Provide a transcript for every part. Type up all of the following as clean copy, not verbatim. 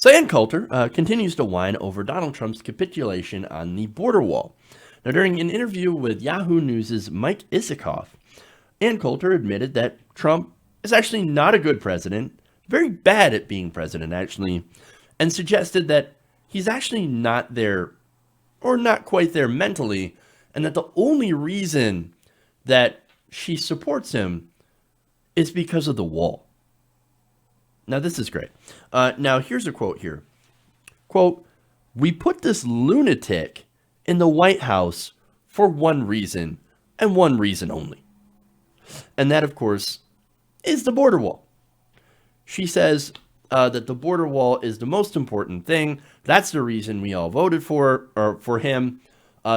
So Ann Coulter continues to whine over Donald Trump's capitulation on the border wall. Now, during an interview with Yahoo News' Mike Isikoff, Ann Coulter admitted that Trump is actually not a good president, very bad at being president, actually, and suggested that he's actually not there, or not quite there mentally, and that the only reason that she supports him is because of the wall. Now, this is great. Now, here's a quote here. Quote, "We put this lunatic in the White House for one reason, and one reason only. And that, of course, is the border wall." She says that the border wall is the most important thing. That's the reason we all voted for him,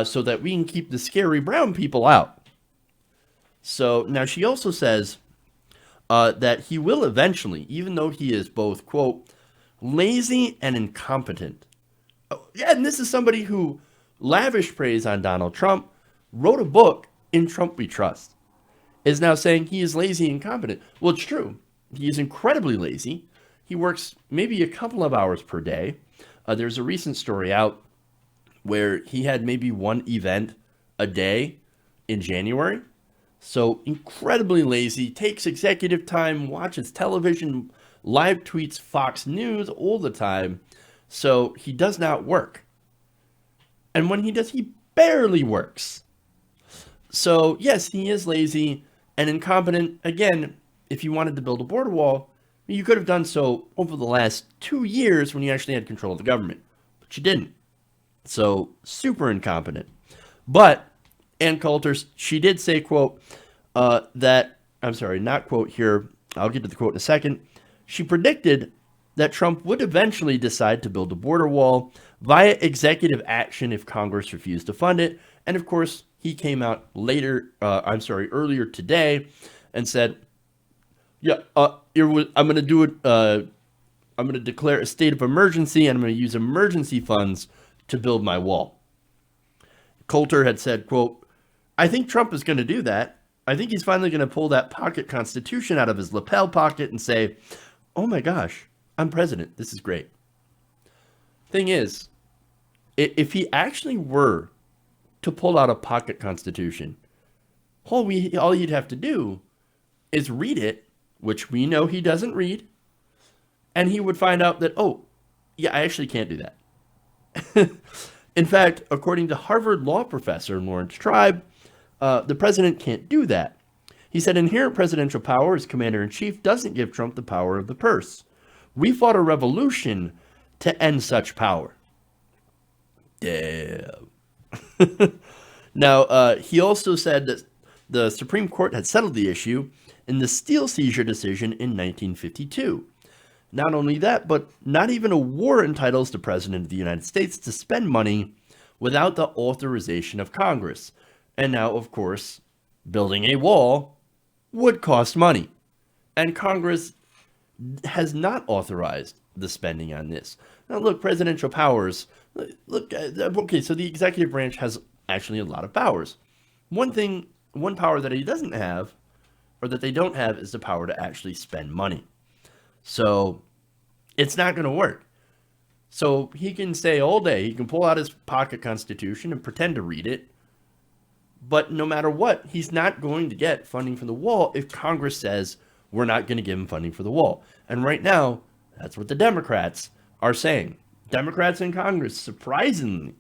so that we can keep the scary brown people out. So now she also says that he will eventually, even though he is both, quote, lazy and incompetent. Oh, yeah, and this is somebody who lavished praise on Donald Trump, wrote a book, In Trump We Trust, is now saying he is lazy and incompetent. Well, it's true. He is incredibly lazy. He works maybe a couple of hours per day. There's a recent story out where he had maybe one event a day in January. So incredibly lazy, takes executive time, watches television, live tweets Fox News all the time. So he does not work. And when he does, he barely works. So yes, he is lazy and incompetent. Again, if you wanted to build a border wall, you could have done so over the last 2 years when you actually had control of the government. But you didn't. So super incompetent. But Ann Coulter, she did say, quote, I'm sorry, not quote here. I'll get to the quote in a second. She predicted that Trump would eventually decide to build a border wall via executive action if Congress refused to fund it. And of course, he came out earlier today and said, yeah, I'm going to do it. I'm going to declare a state of emergency and I'm going to use emergency funds to build my wall. Coulter had said, quote, "I think Trump is going to do that. I think he's finally going to pull that pocket constitution out of his lapel pocket and say, oh my gosh, I'm president. This is great." Thing is, if he actually were to pull out a pocket constitution, all he'd have to do is read it, which we know he doesn't read, and he would find out that, oh, yeah, I actually can't do that. In fact, according to Harvard law professor Lawrence Tribe, the president can't do that. He said inherent presidential power as commander-in-chief doesn't give Trump the power of the purse. We fought a revolution to end such power. Damn. Now, he also said that the Supreme Court had settled the issue in the steel seizure decision in 1952. Not only that, but not even a war entitles the President of the United States to spend money without the authorization of Congress. And now, of course, building a wall would cost money. And Congress has not authorized the spending on this. Now, look, presidential powers. Look, okay, so the executive branch has actually a lot of powers. One power that he doesn't have, or that they don't have, is the power to actually spend money. So it's not going to work. So he can say all day, he can pull out his pocket constitution and pretend to read it. But no matter what, he's not going to get funding for the wall if Congress says we're not going to give him funding for the wall. And right now, that's what the Democrats are saying. Democrats in Congress, surprisingly,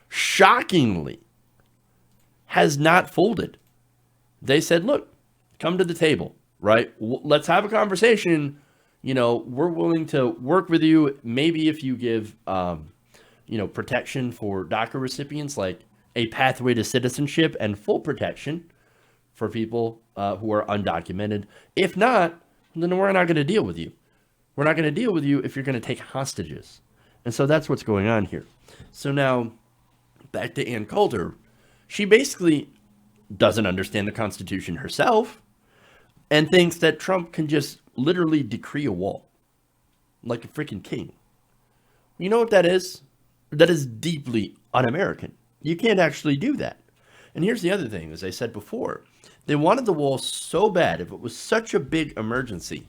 shockingly, has not folded. They said, look, come to the table, right? Let's have a conversation. You know, we're willing to work with you. Maybe if you give, protection for DACA recipients, like a pathway to citizenship and full protection for people who are undocumented. If not, then we're not going to deal with you. We're not going to deal with you if you're going to take hostages. And so that's what's going on here. So now, back to Ann Coulter. She basically doesn't understand the Constitution herself and thinks that Trump can just literally decree a wall like a freaking king. You know what that is? That is deeply un-American. You can't actually do that. And here's the other thing, as I said before, they wanted the wall so bad. If it was such a big emergency,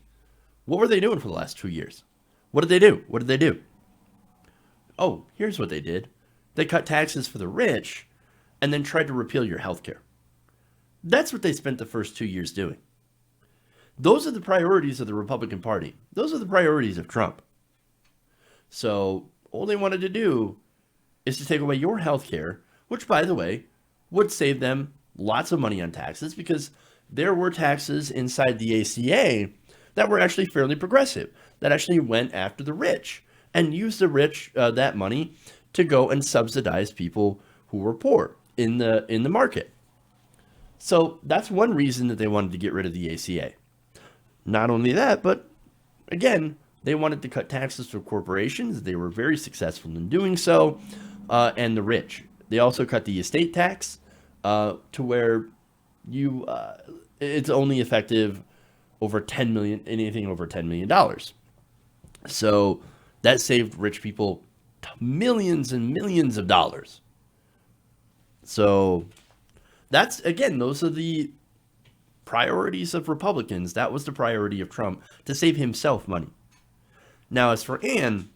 what were they doing for the last 2 years? What did they do? Oh, here's what they did. They cut taxes for the rich and then tried to repeal your health care. That's what they spent the first 2 years doing. Those are the priorities of the Republican Party. Those are the priorities of Trump. So all they wanted to do is to take away your health care, which, by the way, would save them lots of money on taxes because there were taxes inside the ACA that were actually fairly progressive, that actually went after the rich and used the rich, that money, to go and subsidize people who were poor in the market. So that's one reason that they wanted to get rid of the ACA. Not only that, but again, they wanted to cut taxes for corporations. They were very successful in doing so, and the rich. They also cut the estate tax to where it's only effective over $10 million, anything over $10 million. So that saved rich people millions and millions of dollars. So that's, again, those are the priorities of Republicans. That was the priority of Trump, to save himself money. Now, as for Anne,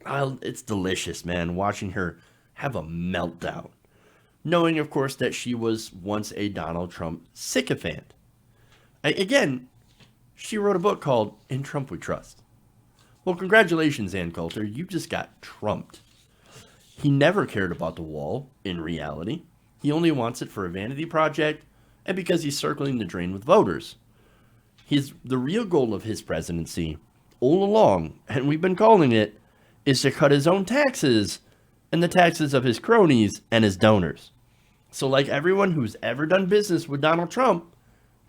it's delicious, man, watching her have a meltdown, knowing, of course, that she was once a Donald Trump sycophant. Again, she wrote a book called In Trump We Trust. Well, congratulations, Ann Coulter. You just got trumped. He never cared about the wall, in reality. He only wants it for a vanity project and because he's circling the drain with voters. The real goal of his presidency, all along, and we've been calling it, is to cut his own taxes and the taxes of his cronies and his donors. So like everyone who's ever done business with Donald Trump,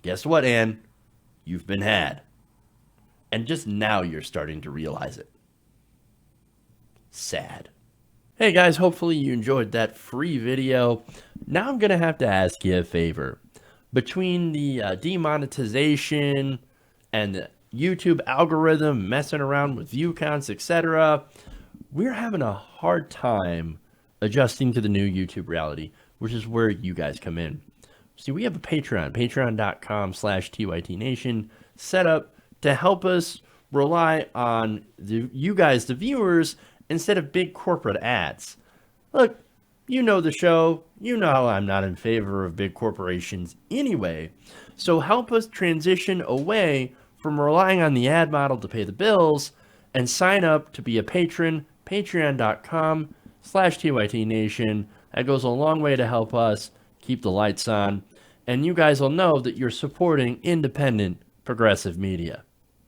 guess what, Ann? You've been had. And just now you're starting to realize it. Sad. Hey guys, hopefully you enjoyed that free video. Now I'm going to have to ask you a favor. Between the demonetization and the YouTube algorithm messing around with view counts, etc., we're having a hard time adjusting to the new YouTube reality, which is where you guys come in. See, we have a Patreon, patreon.com/TYTNation, set up to help us rely on you guys, the viewers, instead of big corporate ads. Look, you know the show. You know I'm not in favor of big corporations anyway. So help us transition away from relying on the ad model to pay the bills and sign up to be a patron, patreon.com/TYTNation. That goes a long way to help us keep the lights on. And you guys will know that you're supporting independent, progressive media.